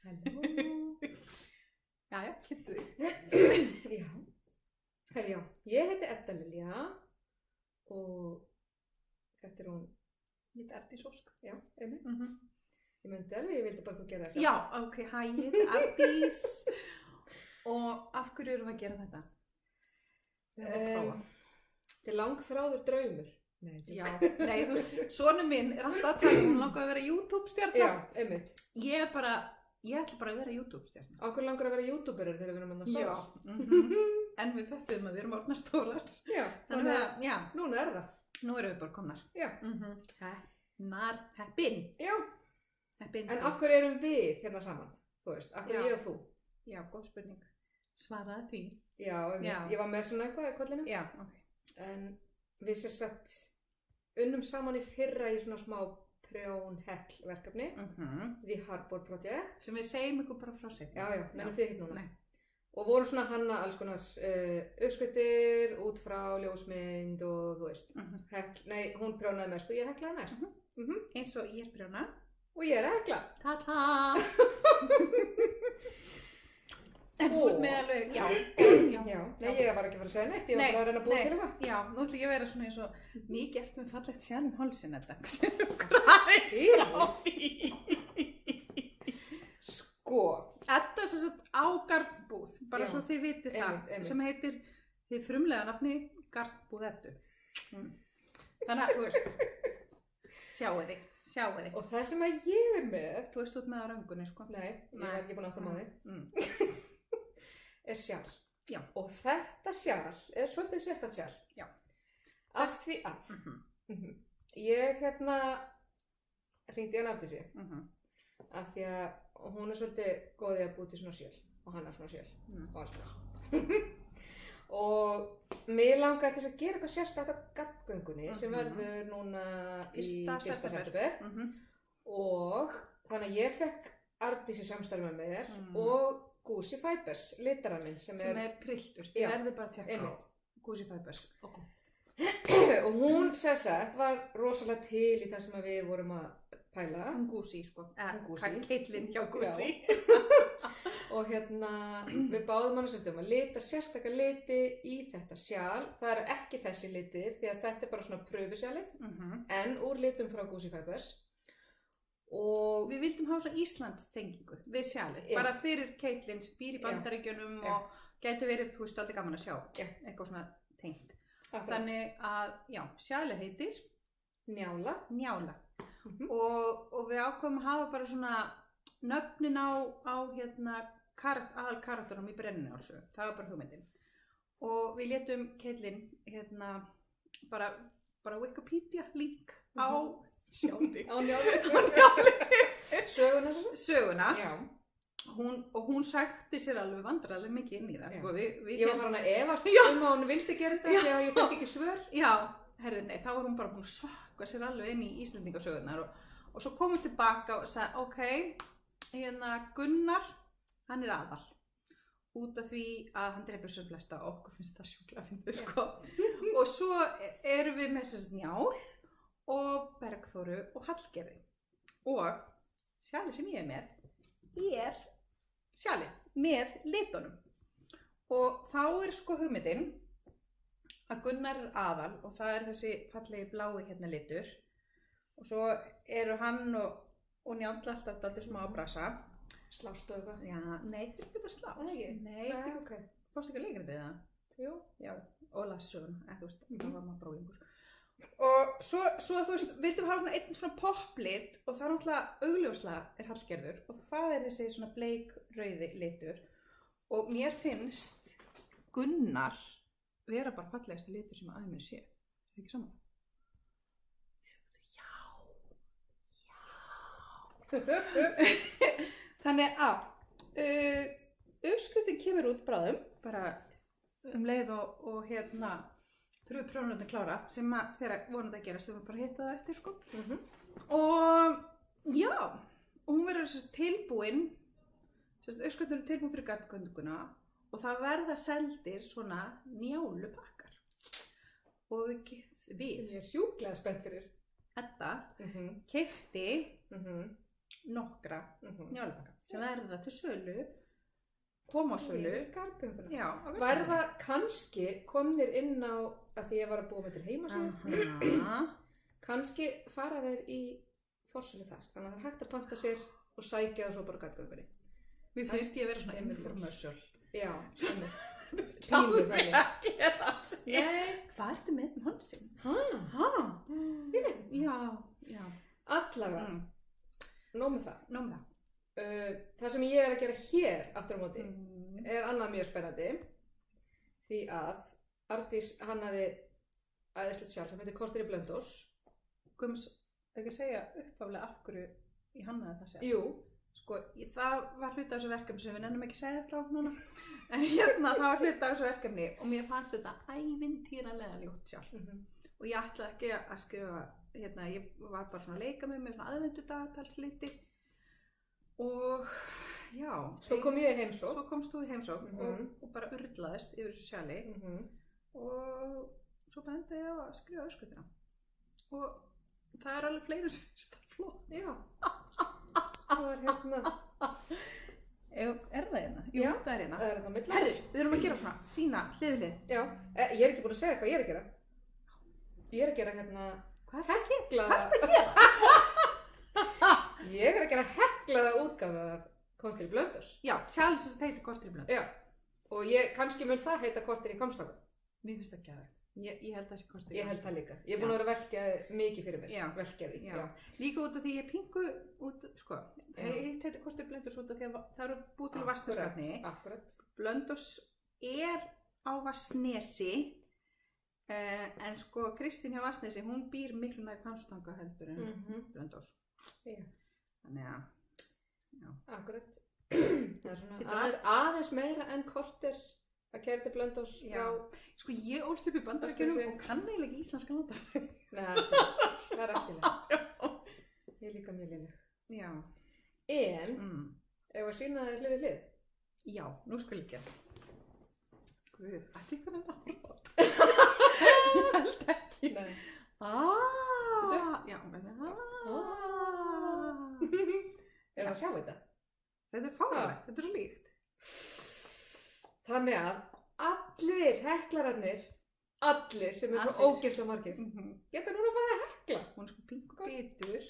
Halló. Jæja, kynntu þig. Já. Herjá, ég heiti Edda Lilja og þetta hún. Ég heiti Ardís Ósk. Já, einmitt. Ég myndi alveg, ég vildi bara þú gera það sjálf. Já, ok, hæ, ég heiti Ardís. Og af hverju erum við að gera þetta? Þetta langþráður draumur. Nei, Já, nei, þú veist, sonur minn alltaf að tala, hún langar að vera YouTube-stjarna. Já, einmitt. Ég ætla bara að vera YouTube-stjarna. Okkur langar að vera YouTuberar þegar við erum að stóra. Já, en við föttum að við erum orðnar stórar. Já, þannig að núna það. Nú erum við bara komnar. Já. Heppin. Já. Heppin. En af hverju erum við hérna saman? Þú veist, af hverju ég og þú? Já, góð spurning. Svaraði því. Já, einmitt. Ég var með svona eitthvað í kollinu. Já, ok. En við sér sett unnum saman í fyrra í svona smá prjónhekl-verkefni. The Harbor Project. Sem við segjum ykkur bara frá sig. Já, nefnum þið hitt núna. Nei. Og vorum svona hanna alls konar uppskriftir út frá ljósmynd og þú veist. Nei, hún prjónaði mest og ég heklaði mest. Eins og ég er prjóna. Og ég er að hekla. Ta-ta! En þú ert með alveg, já. Nei, ég var ekki að fara að segja neitt, ég var bara að reyna að búa til eitthvað. Já, nú ætlum ég að vera svona eins og mikið ert með fallegt sjálf hálsinn þetta. Hvað er því? Sko. Þetta er sem sagt á Garðbúð, bara svo þið vitið það, sem heitir þið frumlega nafni Garðbúð Eddu. Þannig að þú veist, sjáu þig. Og það sem að ég er með, þú veist út með á röngunni, sko. Nei, ég var ekki búin að átta með þig. Er sjál. Já. Og þetta sjál er svolítið sérstætt sjál. Já. Af því að ég hringdi hann Ardísi. Af því að hún er svolítið góð í að búa til svona sjöl. Og hann er svona sjöl. Og alls konar. Og mig langaði til að gera eitthvað sérstætt á gaddgöngunni sem verður núna í 1. september. Og þannig að ég fekk Ardísi samstarf með mér og Gúsi Fibers, litara minn sem er prilltur, þið verður bara að tjekka á Gúsi Fibers. Og hún sett var rosalega til í það sem við vorum að pæla. Gúsi, sko. Keitlin hjá Gúsi. Og við báðum hann að lita sérstaklega liti í þetta sjál. Það eru ekki þessi litir því að þetta er bara svona pröfusjalið en úr litum frá Gúsi Fibers. Og við vildum hafa svona Íslands tengingu við sjalið, bara fyrir Keitlin sem býr í Bandaríkjunum og gæti verið, þú veist, aldrei gaman að sjá eitthvað svona tengt. Þannig að, sjalið heitir Njála. Og við ákveðum að hafa bara svona nöfnin á aðal karakterunum í Brennunni. Það var bara hugmyndin. Og við létum Keitlin bara Wikipedia link á Njáli. Söguna. Já. Og hún sagti sér alveg vandræðilega mikið inn í það. Ég var farin að efast að hún vildi gera þetta þegar ég fekk ekki svör. Já, nei, þá var hún bara búin að sökka sér alveg inn í Íslendingasögunar og svo kom hún tilbaka og sagði, ok, Gunnar, hann er aðal. Út af því að hann dreipur sér flesta og okkur finnst það sjúklega fyndið, sko. Og svo erum við með þess Njál og Bergþóru og Hallgerði. Og sjalið sem ég er með er sjalið með litunum. Og þá er sko hugmyndin að Gunnar er aðal og það er þessi fallegi blái litur. Og svo eru hann og Njáll alltaf smá að brasa. Slástu eitthvað? Já, nei, þetta er ekki að slá. Nei, ok. Fórstu ekki leikandi það? Jú. Já, og lassun, þú veist, það var maður brólingur. Og svo þú veist, vildum hafa svona einn svona popplit og það er náttúrulega augljóslega er Hallgerður og það er þessi svona bleikrauði litur og mér finnst Gunnar vera bara fallegasti litur sem aðeins mér sé. Er það ekki saman? Þannig að uppskriftin kemur út bráðum bara leið og pröfunarnir klára sem að þeirra vonandi að gerast við erum fara að hitta það eftir sko. Og hún verður tilbúin uppskriftin er tilbúin fyrir gaddgönguna og það verða seldir svona njálupakkar og við ég er sjúklega spennt fyrir Edda keypti nokkra njálapakka sem verða til sölu, koma á sölu. Já, verða kannski komnir inn á, að því ég var að búa með til heimasíðu, kannski fara þeir í forsölu þar, þannig að það er hægt að panta sér og sækja það svo bara gatgöngunni. Mér finnst ég að vera svona infomercial. Já, einmitt. Pínu þannig. Ekki það. Nei. Hvað ertu með hansinn? Hæ? Ég veit. Já. Allavega. Nóg með það. Nóg með það. Það sem ég er að gera hér aftur á móti er annað mjög spennandi, því að Arndís hannaði æðislegt sjálf sem heitir Korter í Blönduós. Gums, ekki að segja uppáflega af hverju ég hannaði það sjálf? Jú. Sko, það var hluti af þessu verkefni sem við nennum ekki að segja frá núna. En það var hluti af þessu verkefni og mér fannst þetta ævintýralega ljótt sjálf. Og ég ætlaði ekki að skrifa, ég var bara svona að leika með svona aðvendudagatalsliti. Og já. Svo kom ég í heimsókn. Svo komst þú í heimsókn og bara urlaðist yfir þessu sjali. Og svo bara endaði ég á að skrifa öskutina. Og það er alveg fleiri sem finnst það flott. Já. Það var Er það hérna? Jú, já, það er hérna. Það er hérna milli. Herri, við erum að gera svona, sína, hlið við hlið. Já, ég er ekki búin að segja hvað ég er að gera. Ég er að gera Hvað er heklaða. Hvað er að gera? Ég er að gera heklaða útgáfu af Korter í Blönduós. Já, sjálf sem þetta heitir Korter í Blönduós. Já, og kannski mun það heita Korter í Hvammstanga. Mér finnst það geðveikt. Ég held það sé Korter í Ég held það líka. Ég er búin að vera að velkja mikið fyrir mér. Já. Velkja því. Já. Líka út af því ég pingu út, sko, hitt heitir Korter í Blönduós út af því að það eru búið til Vatnsnesvatni. Akkurat. Blönduós er á Vatnsnesi, en sko Kristín hjá Vatnsnesi, hún býr miklu nær Hvammstanga heldur en Blönduós. Já. Þannig að, já. Akkurat. Það er svona aðeins meira en korter að keyra til Blönduós frá... Sko ég ólst upp í Bandaríkjunum og kann eiginlega ekki íslenska notafræði. Nei, það er eftirlega. Ég er líka mjög léleg. Já. En, ef að sýna þér hlið við hlið? Já, nú skal ég gera. Guð, ætti ykkur að horfa? Ég held ekki. Nei. Já, Er það að sjá þetta? Þetta er fáránlegt, þetta er svo líkt. Þannig að allir heklararnir, allir sem er svo ógeðslega margir, geta núna að fara að hekla. Hún er sko pingu bitur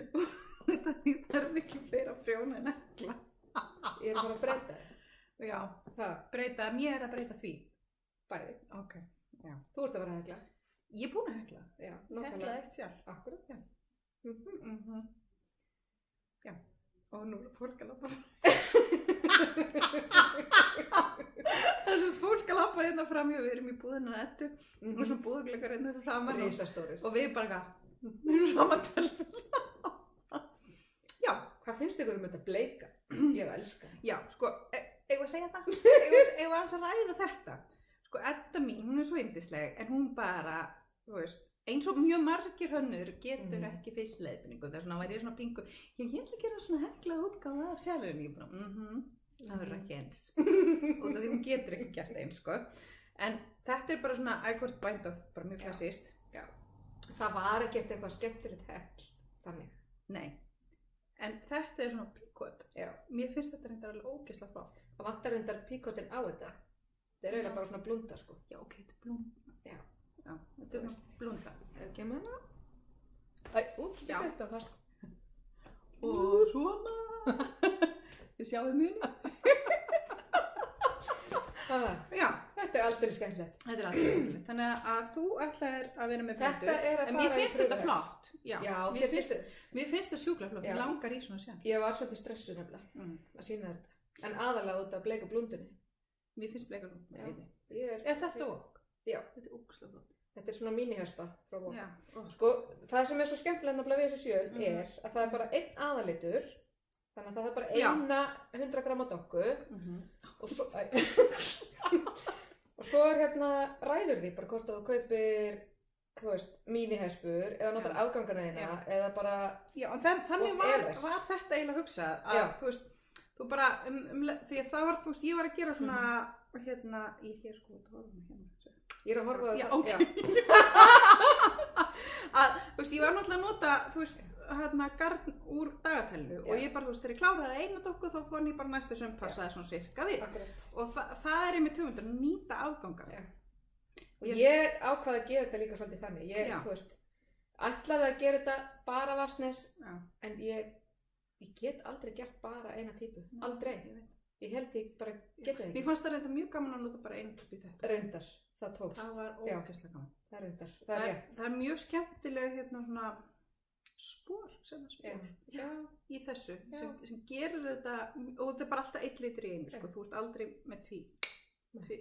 og það er miklu fleira frjóna en hekla. Ég er bara að breyta þér. Já, mér er að breyta því. Bæði. Ok, já. Þú ert að vera að hekla. Ég er búin að hekla. Já, hekla eitt sjálf. Akkurat. Já. Já, og nú er fólk að labba. Það er svo fólk að labba hérna fram hjá, við erum í búðinu Eddu og svo búðugleikar hérna framan Risastórir. og við bara við erum saman telfum. Já. Hvað finnst ykkur þetta bleika? Ég er að elska. Já, sko, eigum að segja það? Eigum að ræða þetta? Sko, Edda mín, hún er svo yndisleg, en hún bara, þú veist, eins og mjög margir hönnur getur ekki fyllt leiðbeiningu. Það er svona, væri ég svona pingu, ég ætla að gera svona heklaða útgáfa af sjálfurinn. Ég bara, það verður ekki eins. Út af því hún getur ekki gert eins, sko. En þetta er bara svona ækvort bænd of, bara mjög klassíst. Já. Það var ekkert eitthvað skemmtilegt hekl, þannig. Nei. En þetta er svona píkot. Já. Mér finnst þetta reyndar alveg ógeðslega flott. Það vantar reyndar píkotin á þetta. Þetta er eiginlega bara svona blunda, sko. Já, ok, þetta er blunda. Já. Já, þetta er blunda. Kemur hana? Úps, þetta er þetta fast. Og svona. Þið sjáum muni. Já. Þetta er aldrei skemmtilegt. Þetta er aldrei skemmtilegt. Þannig að þú ætlar að vera með blundu. Þetta er að fara í en mér finnst þetta flott. Já, mér finnst þetta sjúklega flott. Mér langar í svona sjálf. Ég var svolítið stressuð nefnilega að sína þetta. En aðalega út af bleika blundunni. Mér finnst bleika blundunni. Er þetta okk? Já. Þetta er ógeðslega flott. Þetta er svona mínihespa frá Vok. Sko, það sem er svo skemmtilega nefnilega við þessu sjöl er að það er bara einn aðalitur, þannig að það er bara eina 100 gramma dokku og svo er hérna ræður því bara hvort að þú kaupir, þú veist, mínihespur eða notar afgangana þína eða bara... Já, en þannig var þetta eiginlega hugsað að, þú veist, þú bara, því að það var, þú veist, ég var að gera svona, hérna, ég er sko að horfa hérna. Ég er að horfa á það. Já, ok. Að, þú veist, ég var náttúrulega að nota þú veist, garn úr dagatælinu og ég bara, þú veist, þegar ég kláraði eina dokku þá fór ég bara næstu sem passaði svona sirka við. Akkurat. Og það er einmitt hugmynd að nýta afganga. Og ég ákvað að gera þetta líka svolítið þannig. Þú veist, ætlaði að gera þetta bara Vatnsnes, en ég get aldrei gert bara eina típu. Aldrei. Ég held ég bara geta það ekki. Mér fannst það reynda mjög gaman að nota bara einu típu í þetta. Reyndar, það tókst. Það var ógeðslega gaman. Það er reyndar, það er rétt. Það er mjög skemmtileg svona spor í þessu sem gerir þetta, og þetta er bara alltaf 1 litur í einu, sko, þú ert aldrei með tví. Nei,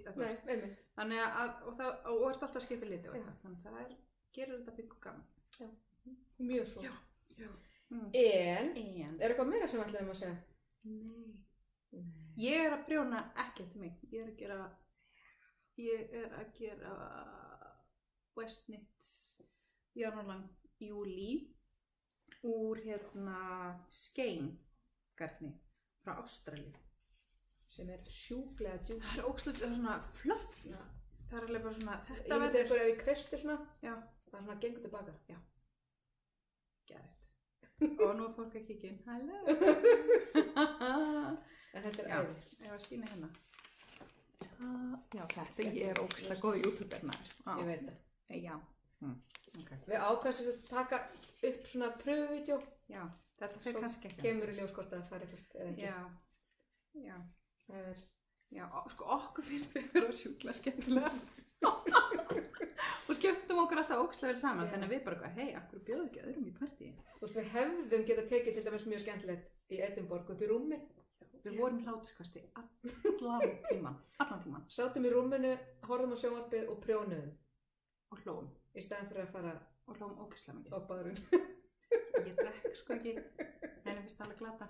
einmitt. Þannig að, og ert alltaf að skipta liti á þetta, þannig að það gerir þetta byggu gaman. Já, mjög svo. Já. En, er eitthvað meira sem ætlaðum að segja? Nei. Ég er að prjóna ekki eftir mig. Ég er að gera Westnitz Jarnarlang Júlí úr Skein garni frá Ástralíu sem er sjúklega djús. Það er ógeðslega, það er svona fluffy. Það er alveg bara svona, þetta ég myndi ykkur ef ég kreisti svona, það er svona gengur tilbaka. Já. Geðvægt. Og nú er fólk að kíkja inn. Halló. En þetta er æði. Ég var að sýna hérna. Já, þetta ég ógeðslega góð YouTuber maður. Ég veit það. Já. Okay. Við ákvæmst að taka upp svona pröfuvídeó. Já, þetta fyrir kannski ekki. Svo kemur í ljós hvort að það færi eitthvað eða ekki. Já. Já, sko okkur finnst við vera sjúklega skemmtilega. Og skemmtum okkur alltaf ógeðslega vel saman, þannig að við bara, hei, akkur bjóðu ekki öðrum í partí. Þú veist, við hefðum getað tekið til dæmis mjög skemmtilegt í Edinborg upp í rúmi. Við vorum hláturskasti allan tíman. Sátum í rúminu, horfðum á sjónvarpið og prjónuðum. Og hlóum. Í staðan fyrir að fara og hlóum ógeðslega mikið. Á baðurinn. Ég drekk sko ekki, en ég finnst alveg glata.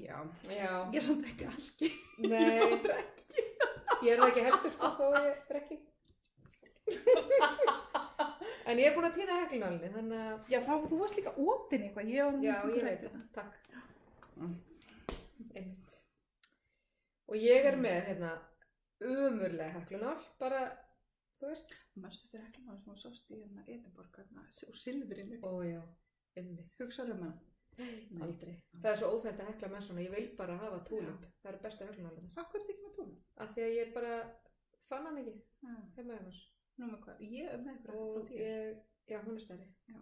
Já. Ég er samt ekki algi. Nei. Ég drekki. Ég er það ekki heldur sko þó ég drekki. En ég er búin að týna heklunálinni, þannig að... Já, þú varst líka opinn eitthvað. Já, ég veit það. Takk. Einmitt. Og ég er með, umurlega heklunál, bara, þú veist. Manstu þér heklunál sem þú sást í Edinborg, úr silfrinu. Ó já, einmitt. Hugsaðu hana? Nei, aldrei. Það er svo óþægt að hekla með svona, ég vil bara hafa túlip. Það eru bestu heklunálinnar. Akkur er þetta ekki með túlip? Af því að ég bara fann hann ekki. Heima hjá mér. Nú með hvað? Ég er með eitthvað. Og já, hún er stærri. Já.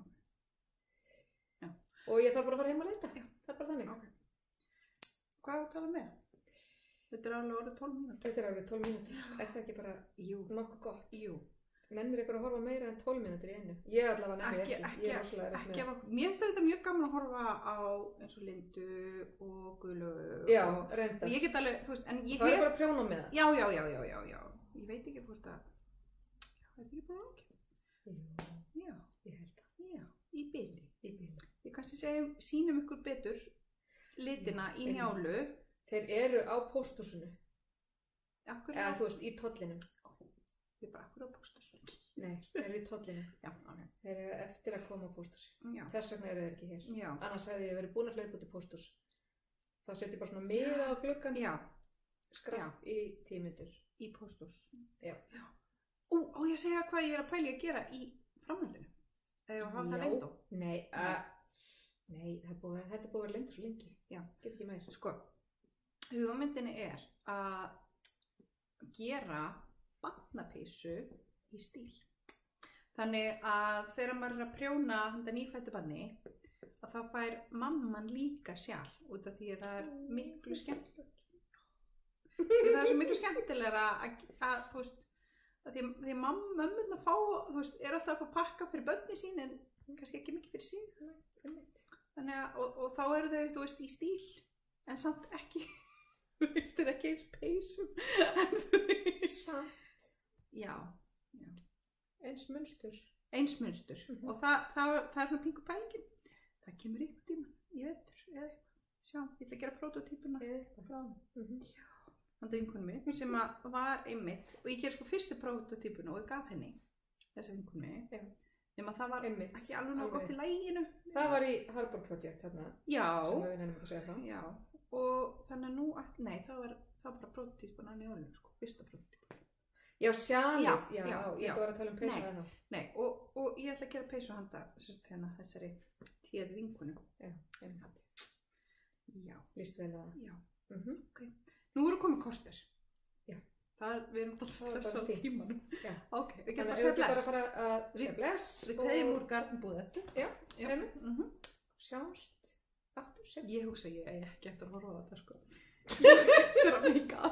Og ég þarf bara að fara heim að leita. Já. Það er bara þannig. Okay. Hvað að tala með? Þetta er alveg orðið 12 mínútur. Þetta er alveg 12 mínútur. Er það ekki bara nokkuð gott? Jú. Nennir ykkur að horfa meira en 12 mínútur í einu? Ég allavega nennir ekki. Ég er rosalega rétt með. Mér finnst þetta mjög gaman að horfa á eins og Lindu og Guðlaugu. Já, reyndar. Og ég get alveg, þú veist, en ég... Það er bara að prjóna með það. Já. Ég veit ekki hvort að... Það er ekki bara ákveð. Já. Ég held það. Já, í bili. Ég kannski sýnum ykkur betur litina í Njálu. Þeir eru á pósthúsinu. Eða þú veist, í tollinum. Ég er bara akkur á pósthúsinu. Nei, þeir eru í tollinu. Já, ok. Þeir eru eftir að koma á pósthúsi. Já. Þess vegna eru þeir ekki hér. Já. Annars hefði ég verið búin að hlaupa út í pósthús. Þá setjum ég bara svona miða á gluggan. Já. Skrapp í 10 mínútur. Í pósthús. Já. Ó, ég segja hvað ég er að pæla að gera í framhaldinu. Eða hafa það reyndó. Nei, þetta er búið að vera leynd svo lengi. Já. Get ekki meir. Sko, hugmyndinni er að gera barnapeysu í stíl. Þannig að þegar maður er að prjóna þetta nýfæddu barni, að þá fær mamman líka sjal út af því að það er miklu skemmtilegt. Það er svo miklu skemmtilegra að þú veist, því mömmurnar fá, þú veist, er alltaf að fá pakka fyrir börni sín en kannski ekki mikið fyrir sín. Þannig að, og þá eru þau, þú veist, í stíl, en samt ekki, þú veist, er ekki eins peysum, en þú veist. Samt. Já. Eins munstur. Og það er svona pingu pælingin. Það kemur ykkur tíma í vetur eða eitthvað. Sjá, ég ætla að gera prototípuna. Já. Þannig vinkunum mig sem var einmitt, og ég ger sko fyrstu prototípuna og ég gaf henni þessa vinkunum mig. Nema það var einmitt. Ekki alveg nóg gott í laginu. Það var í Harbour Project þarna. Já. Sem við nefnum ekki að segja frá. Já. Og þannig að nú, nei, það var bara prototípuna í Njálu, sko, fyrsta prototípuna. Já, sjalið, já, ég ætti að vera að tala um peysuna eða þá. Nei, og ég ætla að gera peysu handa þessari téð vinkunum. Já, einmitt. Já. Líst vel á það. Já. Ok. Nú erum komið korter. Já. Við erum alltaf stressað á tímanum. Já. Ok, við getum Þannig bara að að við segja bara bless. fara að segja bless. Við kveðjum úr garnbúð þetta. Já, einmitt. Sjáumst aftur sem. Ég hugsa ég eigi ekki eftir að horfa á þetta, sko. Ég eftir að meika